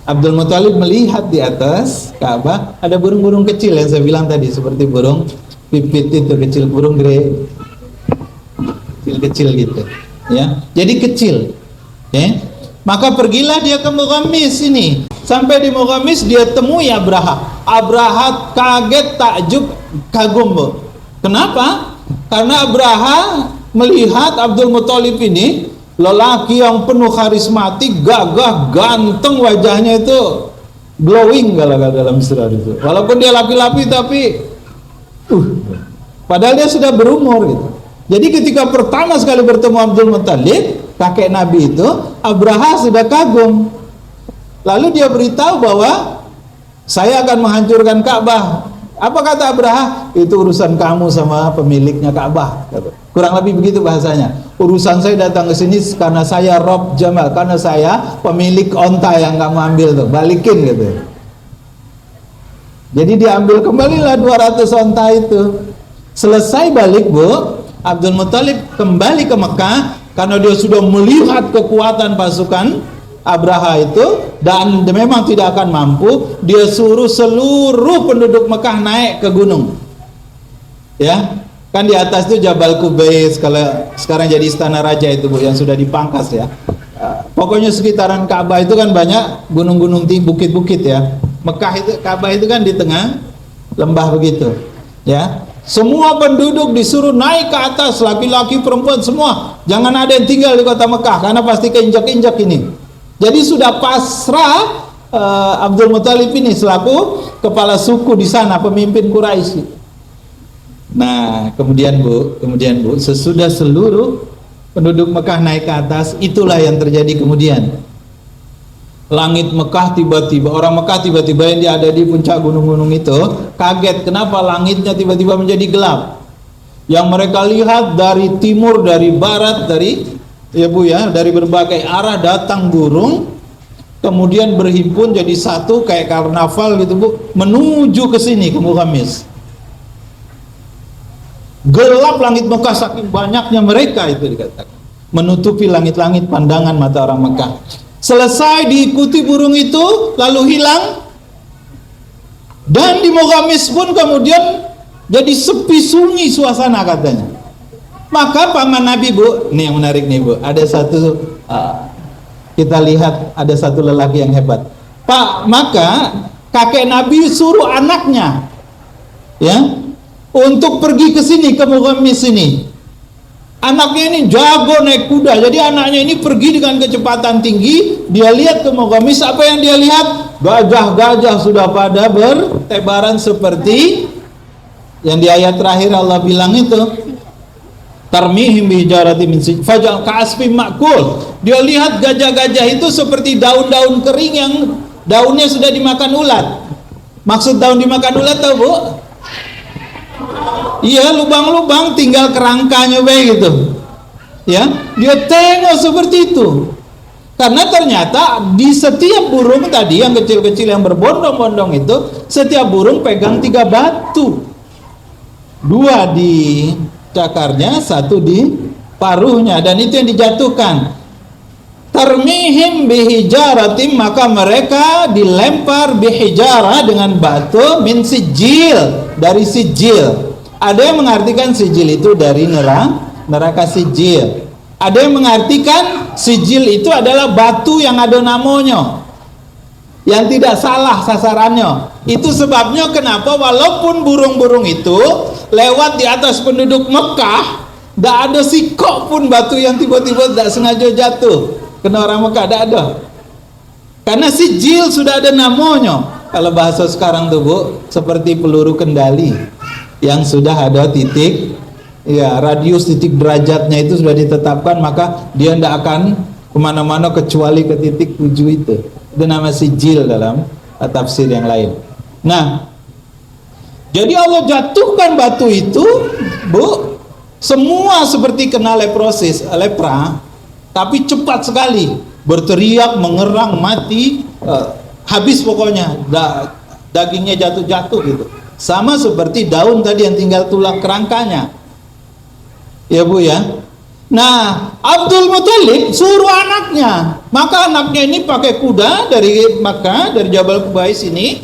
S2: Abdul Muthalib melihat di atas Ka'bah ada burung-burung kecil yang saya bilang tadi, seperti burung pipit itu kecil, burung grey, kecil-kecil gitu, ya. Jadi kecil, ya. Maka pergilah dia ke Mughammis ini. Sampai di Mughammis dia temui Abraha. Abraha kaget, takjub, kagum, Bu. Kenapa? Karena Abraha melihat Abdul Muthalib ini lelaki yang penuh karismatik, gagah, ganteng, wajahnya itu glowing kalau dalam istilah itu. Walaupun dia laki-laki tapi padahal dia sudah berumur gitu. Jadi ketika pertama sekali bertemu Abdul Muthalib, kakek Nabi itu, Abraha sudah kagum. Lalu dia beritahu bahwa saya akan menghancurkan Ka'bah. Apa kata Abraha? Itu urusan kamu sama pemiliknya Ka'bah. Kurang lebih begitu bahasanya. Urusan saya datang ke sini karena saya Rob Jamal, karena saya pemilik onta yang kamu ambil tuh, balikin gitu. Jadi diambil kembalilah 200 onta itu. Selesai balik, Bu, Abdul Muthalib kembali ke Mekah karena dia sudah melihat kekuatan pasukan Abraha itu dan memang tidak akan mampu. Dia suruh seluruh penduduk Mekah naik ke gunung, ya kan, di atas itu Jabal Qubais, kalau sekarang jadi istana raja itu, Bu, yang sudah dipangkas ya. Pokoknya sekitaran Ka'bah itu kan banyak gunung-gunung tinggi, bukit-bukit ya. Mekah itu, Ka'bah itu kan di tengah lembah begitu, ya. Semua penduduk disuruh naik ke atas, laki-laki, perempuan, semua. Jangan ada yang tinggal di kota Mekah karena pasti keinjak-injak ini. Jadi sudah pasrah Abdul Muthalib ini selaku kepala suku di sana, pemimpin Quraisy. Nah, kemudian Bu, sesudah seluruh penduduk Mekah naik ke atas, itulah yang terjadi kemudian. Langit Mekah tiba-tiba, orang Mekah tiba-tiba yang ada di puncak gunung-gunung itu kaget, kenapa langitnya tiba-tiba menjadi gelap. Yang mereka lihat dari timur, dari barat, dari, ya Bu ya, dari berbagai arah datang burung, kemudian berhimpun jadi satu kayak karnaval gitu, Bu, menuju ke sini, ke Mughammis. Gelap langit Mekah saking banyaknya mereka itu dikatakan, menutupi langit-langit pandangan mata orang Mekah. Selesai diikuti burung itu lalu hilang, dan di Mughammis pun kemudian jadi sepi sunyi suasana katanya. Maka paman Nabi, Bu, ini yang menarik nih, Bu, ada satu kita lihat ada satu lelaki yang hebat, Pak. Maka kakek Nabi suruh anaknya, ya, untuk pergi ke sini, ke Mughammis ini. Anaknya ini jago naik kuda, jadi anaknya ini pergi dengan kecepatan tinggi. Dia lihat ke Mughammis, apa yang dia lihat? Gajah-gajah sudah pada bertebaran seperti yang di ayat terakhir Allah bilang itu, tarmihim bihijarati min sijil fajal ka'asfin ma'kul. Dia lihat gajah-gajah itu seperti daun-daun kering yang daunnya sudah dimakan ulat. Maksud daun dimakan ulat tahu, Bu? Iya, lubang-lubang, tinggal kerangkanya begitu. Ya, dia tengok seperti itu. Karena ternyata di setiap burung tadi yang kecil-kecil yang berbondong-bondong itu, setiap burung pegang 3 batu. 2 di cakarnya, 1 di paruhnya, dan itu yang dijatuhkan. Tarmihim bihijaratim, maka mereka dilempar bihijara dengan batu min sijil, dari sijil. Ada yang mengartikan sijil itu dari neraka sijil. Ada yang mengartikan sijil itu adalah batu yang ada namanya, yang tidak salah sasarannya. Itu sebabnya kenapa walaupun burung-burung itu lewat di atas penduduk Mekah, tidak ada sikok pun batu yang tiba-tiba tidak sengaja jatuh kena orang Mekah, tidak ada. Karena sijil sudah ada namanya. Kalau bahasa sekarang tuh, Bu, seperti peluru kendali yang sudah ada titik, ya, radius titik derajatnya itu sudah ditetapkan, maka dia tidak akan kemana-mana kecuali ke titik 7 itu. Itu nama sijil dalam tafsir yang lain. Nah, jadi Allah jatuhkan batu itu, Bu, semua seperti kena lepra, tapi cepat sekali, berteriak, mengerang, mati, habis pokoknya, dagingnya jatuh-jatuh gitu. Sama seperti daun tadi yang tinggal tulang kerangkanya, ya Bu ya. Nah, Abdul Muthalib suruh anaknya. Maka anaknya ini pakai kuda dari Makkah, dari Jabal Qubais ini,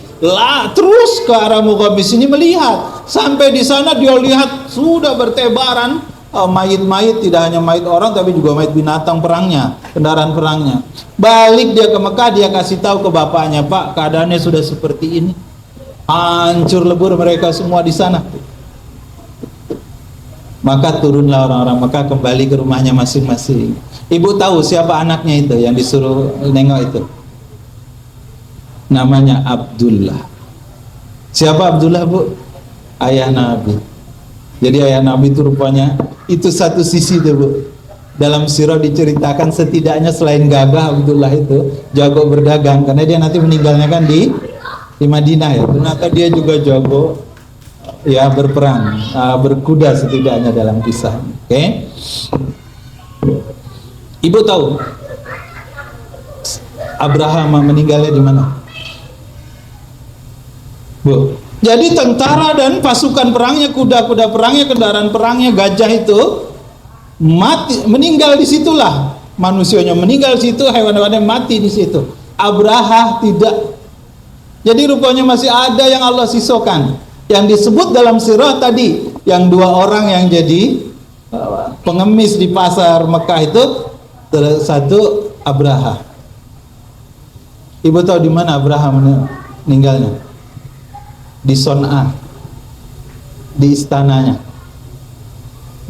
S2: terus ke arah Muqawqis ini melihat. Sampai di sana dia lihat sudah bertebaran mayit-mayit, tidak hanya mayit orang tapi juga mayit binatang perangnya, kendaraan perangnya. Balik dia ke Mekah, dia kasih tahu ke bapaknya, "Pak, keadaannya sudah seperti ini. Hancur lebur mereka semua di sana." Maka turunlah orang-orang Mekah kembali ke rumahnya masing-masing. Ibu tahu siapa anaknya itu yang disuruh nengok itu? Namanya Abdullah. Siapa Abdullah, Bu? Ayah Nabi. Jadi ayah Nabi itu rupanya itu satu sisi tuh, Bu. Dalam sirah diceritakan setidaknya selain gagah, Abdullah itu jago berdagang karena dia nanti meninggalnya kan di Madinah ya. Ternyata dia juga jago ya berperang, berkuda setidaknya dalam kisah. Oke. Ibu tahu Abraham meninggalnya di mana? Bu. Jadi tentara dan pasukan perangnya, kuda-kuda perangnya, kendaraan perangnya, gajah itu mati, meninggal di situlah. Manusianya meninggal di situ, hewan-hewannya mati di situ. Abraha tidak. Jadi rupanya masih ada yang Allah sisakan. Yang disebut dalam sirah tadi, yang 2 orang yang jadi pengemis di pasar Mekah itu, satu Abraha. Ibu tahu di mana Abraha meninggalnya? Di Son'a, di istananya.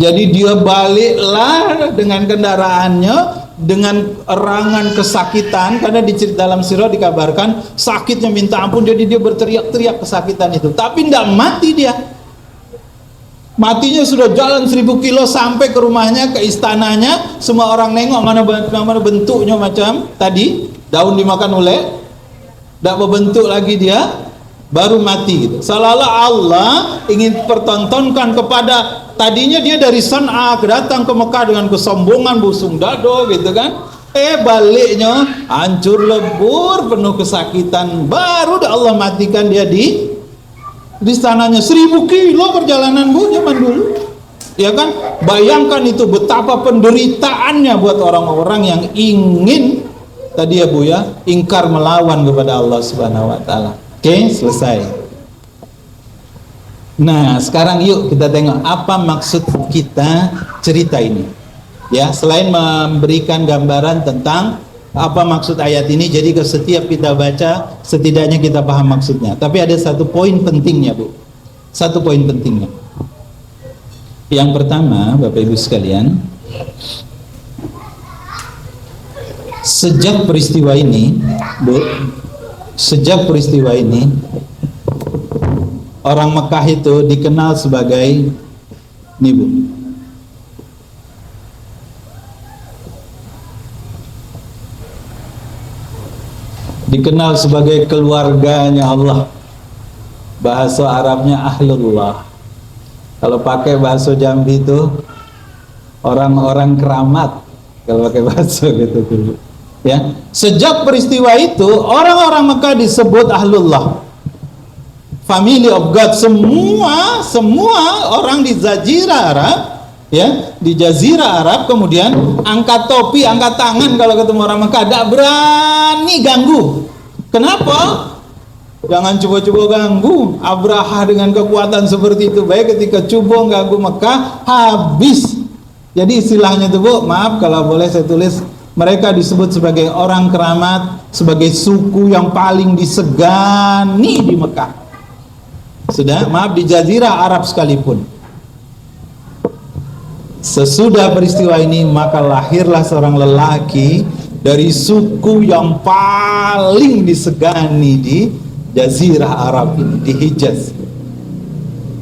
S2: Jadi dia baliklah dengan kendaraannya, dengan erangan kesakitan, karena dalam sirah dikabarkan sakitnya minta ampun, jadi dia berteriak-teriak kesakitan itu, tapi tidak mati dia. Matinya sudah jalan 1000 kilo sampai ke rumahnya, ke istananya, semua orang nengok mana bentuknya macam tadi, daun dimakan oleh, tidak berbentuk lagi dia, baru mati gitu. Seolah-olah Allah ingin pertontonkan kepada, tadinya dia dari San'a datang ke Mekah dengan kesombongan, busung dado gitu kan, baliknya hancur lebur, penuh kesakitan, baru Allah matikan dia di istananya. 1000 kilo perjalanan, Bu, zaman dulu ya kan. Bayangkan itu betapa penderitaannya buat orang-orang yang ingin tadi ya, Bu ya, ingkar melawan kepada Allah Subhanahu wa taala. Oke, selesai. Nah, sekarang yuk kita tengok apa maksud kita cerita ini. Ya, selain memberikan gambaran tentang apa maksud ayat ini, jadi ke setiap kita baca setidaknya kita paham maksudnya. Tapi ada satu poin pentingnya, Bu. Satu poin pentingnya. Yang pertama, Bapak Ibu sekalian, sejak peristiwa ini, Bu, sejak peristiwa ini orang Mekah itu dikenal sebagai nih, Bu, dikenal sebagai keluarganya Allah. Bahasa Arabnya Ahlullah. Kalau pakai bahasa Jambi itu orang-orang keramat, kalau pakai bahasa gitu dulu. Ya, sejak peristiwa itu orang-orang Mekah disebut Ahlullah, family of God. Semua orang di Jazirah Arab, ya, di Jazirah Arab kemudian angkat topi, angkat tangan kalau ketemu orang Mekah, tidak berani ganggu. Kenapa? Jangan coba-coba ganggu. Abraha dengan kekuatan seperti itu, baik ketika coba ganggu Mekah, habis. Jadi istilahnya itu, Bu, maaf kalau boleh saya tulis, mereka disebut sebagai orang keramat, sebagai suku yang paling disegani di Mekah. Sudah, maaf, di Jazirah Arab sekalipun. Sesudah peristiwa ini, maka lahirlah seorang lelaki dari suku yang paling disegani di Jazirah Arab ini, di Hijaz.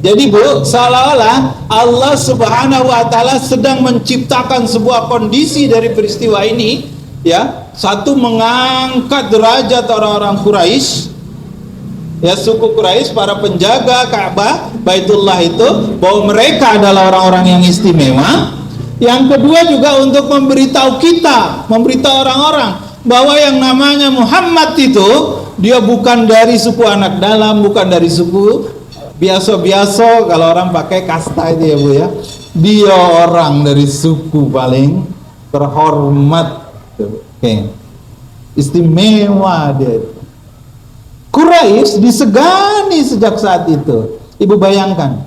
S2: Jadi, Bu, seolah-olah Allah Subhanahu wa taala sedang menciptakan sebuah kondisi dari peristiwa ini, ya. Satu, mengangkat derajat orang-orang Quraisy, ya, suku Quraisy, para penjaga Ka'bah, Baitullah itu, bahwa mereka adalah orang-orang yang istimewa. Yang kedua juga untuk memberitahu kita, memberitahu orang-orang bahwa yang namanya Muhammad itu dia bukan dari suku anak dalam, bukan dari suku biasa-biasa, kalau orang pakai kasta itu ya, Bu ya. Dia orang dari suku paling terhormat, istimewa dia. Quraisy disegani sejak saat itu. Ibu bayangkan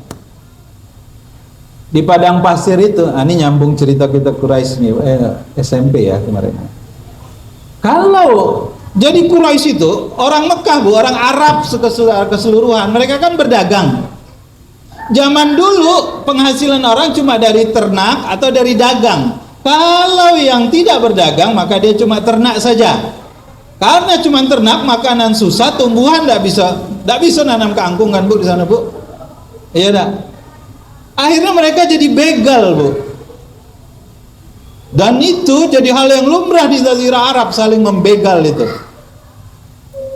S2: di padang pasir itu, ini nyambung cerita kita Quraisy nih, SMP ya kemarin. Kalau jadi Quraisy itu orang Mekah, Bu, orang Arab keseluruhan, mereka kan berdagang. Zaman dulu penghasilan orang cuma dari ternak atau dari dagang. Kalau yang tidak berdagang maka dia cuma ternak saja. Karena cuma ternak, makanan susah, tumbuhan tidak bisa nanam kangkung kan, Bu, di sana, Bu. Iya enggak? Akhirnya mereka jadi begal, Bu. Dan itu jadi hal yang lumrah di Jazirah Arab, saling membegal itu.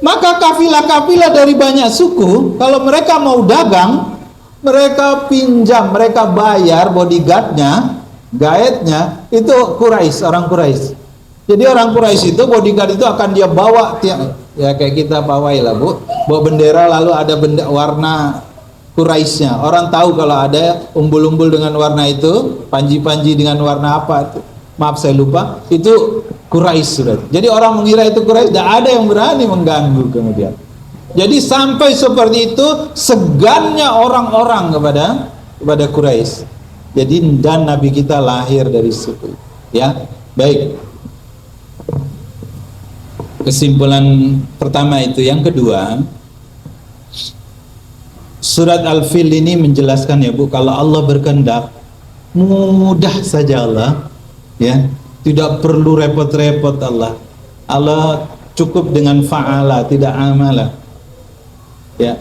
S2: Maka kafilah-kafilah dari banyak suku, kalau mereka mau dagang, mereka pinjam, mereka bayar bodyguardnya, guide-nya, itu Quraisy, orang Quraisy. Jadi orang Quraisy itu bodyguard itu akan dia bawa, ya kayak kita pawai lah, Bu, bawa bendera lalu ada warna Quraisy-nya. Orang tahu kalau ada umbul-umbul dengan warna itu, panji-panji dengan warna apa itu. Maaf saya lupa, itu Quraisy sudah. Jadi orang mengira itu Quraisy, tidak ada yang berani mengganggu kemudian. Jadi sampai seperti itu segannya orang-orang kepada Quraisy. Jadi dan Nabi kita lahir dari suku. Ya, baik. Kesimpulan pertama itu. Yang kedua, surat Al-Fil ini menjelaskan ya, Bu, kalau Allah berkehendak mudah saja Allah, ya, tidak perlu repot-repot Allah. Allah cukup dengan fa'ala, tidak amala. Ya,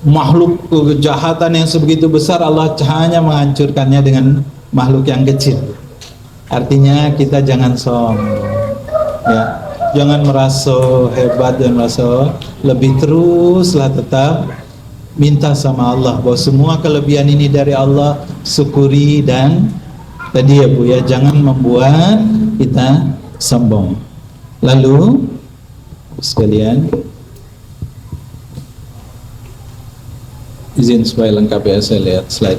S2: makhluk kejahatan yang sebegitu besar Allah hanya menghancurkannya dengan makhluk yang kecil. Artinya kita jangan sombong, ya, jangan merasa hebat dan merasa lebih, teruslah tetap minta sama Allah bahwa semua kelebihan ini dari Allah, syukuri dan tadi ya, Bu, ya, jangan membuat kita sombong. Lalu sekalian, izin supaya lengkap ya, saya lihat slide.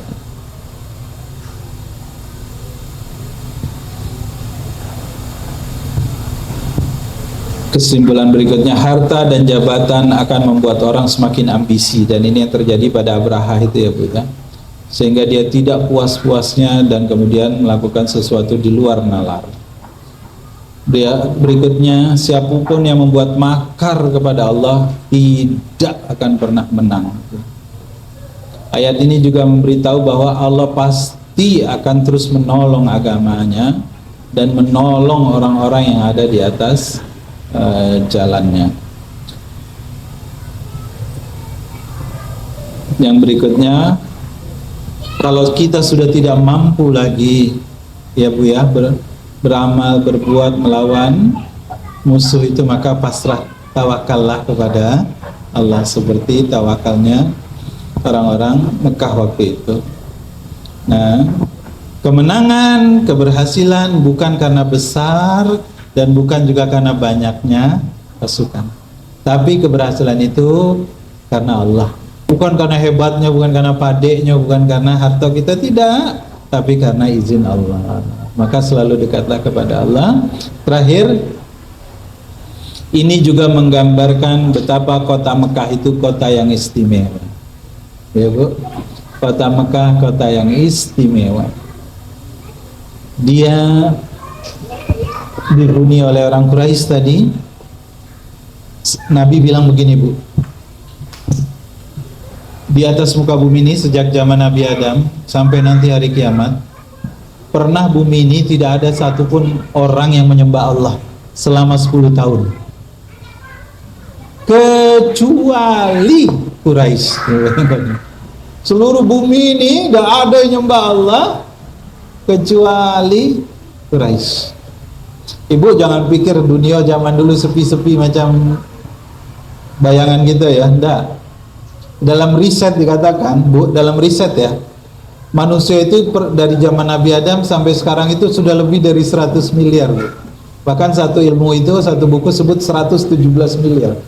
S2: Kesimpulan berikutnya, harta dan jabatan akan membuat orang semakin ambisi, dan ini yang terjadi pada Abraha itu ya, Bu, ya. Sehingga dia tidak puas-puasnya dan kemudian melakukan sesuatu di luar nalar. Dia berikutnya, siapapun yang membuat makar kepada Allah tidak akan pernah menang. Ayat ini juga memberitahu bahwa Allah pasti akan terus menolong agamanya dan menolong orang-orang yang ada di atas jalannya. Yang berikutnya, kalau kita sudah tidak mampu lagi ya, Bu, ya, beramal, berbuat melawan musuh itu, maka pasrah, tawakallah kepada Allah seperti tawakalnya orang-orang Mekah waktu itu. Nah, kemenangan, keberhasilan bukan karena besar dan bukan juga karena banyaknya pasukan, tapi keberhasilan itu karena Allah, bukan karena hebatnya, bukan karena padeknya, bukan karena harta kita, tidak, tapi karena izin Allah. Maka selalu dekatlah kepada Allah. Terakhir, ini juga menggambarkan betapa kota Mekah itu kota yang istimewa, ya, Bu. Kota Mekah kota yang istimewa. Dia dihuni oleh orang Quraisy tadi. Nabi bilang begini, Bu, di atas muka bumi ini sejak zaman Nabi Adam sampai nanti hari kiamat, pernah bumi ini tidak ada satupun orang yang menyembah Allah selama 10 tahun kecuali Quraisy. Seluruh bumi ini tidak ada yang menyembah Allah kecuali Quraisy. Ibu jangan pikir dunia zaman dulu sepi-sepi macam bayangan kita ya, enggak. Dalam riset dikatakan, Bu, dalam riset ya, manusia itu dari zaman Nabi Adam sampai sekarang itu sudah lebih dari 100 miliar, Bu. Bahkan satu ilmu itu, satu buku sebut 117 miliar.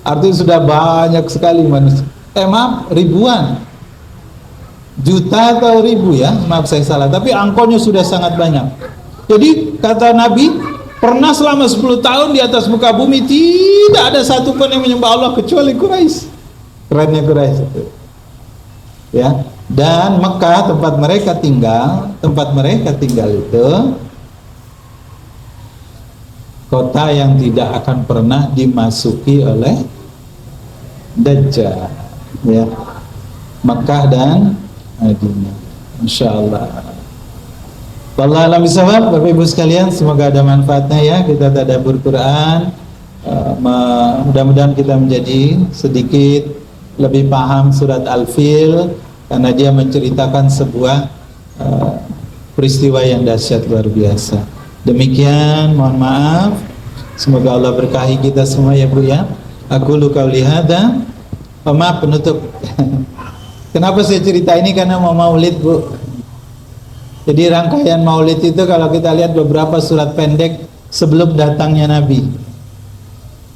S2: Artinya sudah banyak sekali manusia. Maaf, ribuan. juta atau ribu ya, maaf saya salah, tapi angkonya sudah sangat banyak. Jadi kata Nabi, pernah selama 10 tahun di atas muka bumi tidak ada satupun yang menyembah Allah kecuali Quraisy. Kerennya Quraisy itu. Ya, dan Mekah tempat mereka tinggal itu kota yang tidak akan pernah dimasuki oleh Dajjal, ya. Mekah dan Madinah, insyaallah. Wallahu a'lam bishawab. Bapak Ibu sekalian, semoga ada manfaatnya ya kita tadabbur Quran. Mudah-mudahan kita menjadi sedikit lebih paham surat Al-Fil, karena dia menceritakan sebuah peristiwa yang dahsyat luar biasa. Demikian, mohon maaf. Semoga Allah berkahi kita semua ya Bu ya. Aku qauli hadza. Maaf penutup. Kenapa saya cerita ini? Karena mau maulid Bu. Jadi rangkaian maulid itu kalau kita lihat beberapa surat pendek sebelum datangnya Nabi.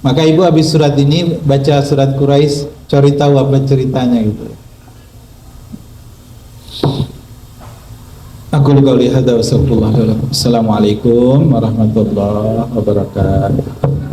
S2: Maka Ibu habis surat ini baca surat Quraisy, cari tahu apa ceritanya gitu. Aku qauli hadza wa sallallahu alaihi wasallam. Assalamualaikum warahmatullahi wabarakatuh.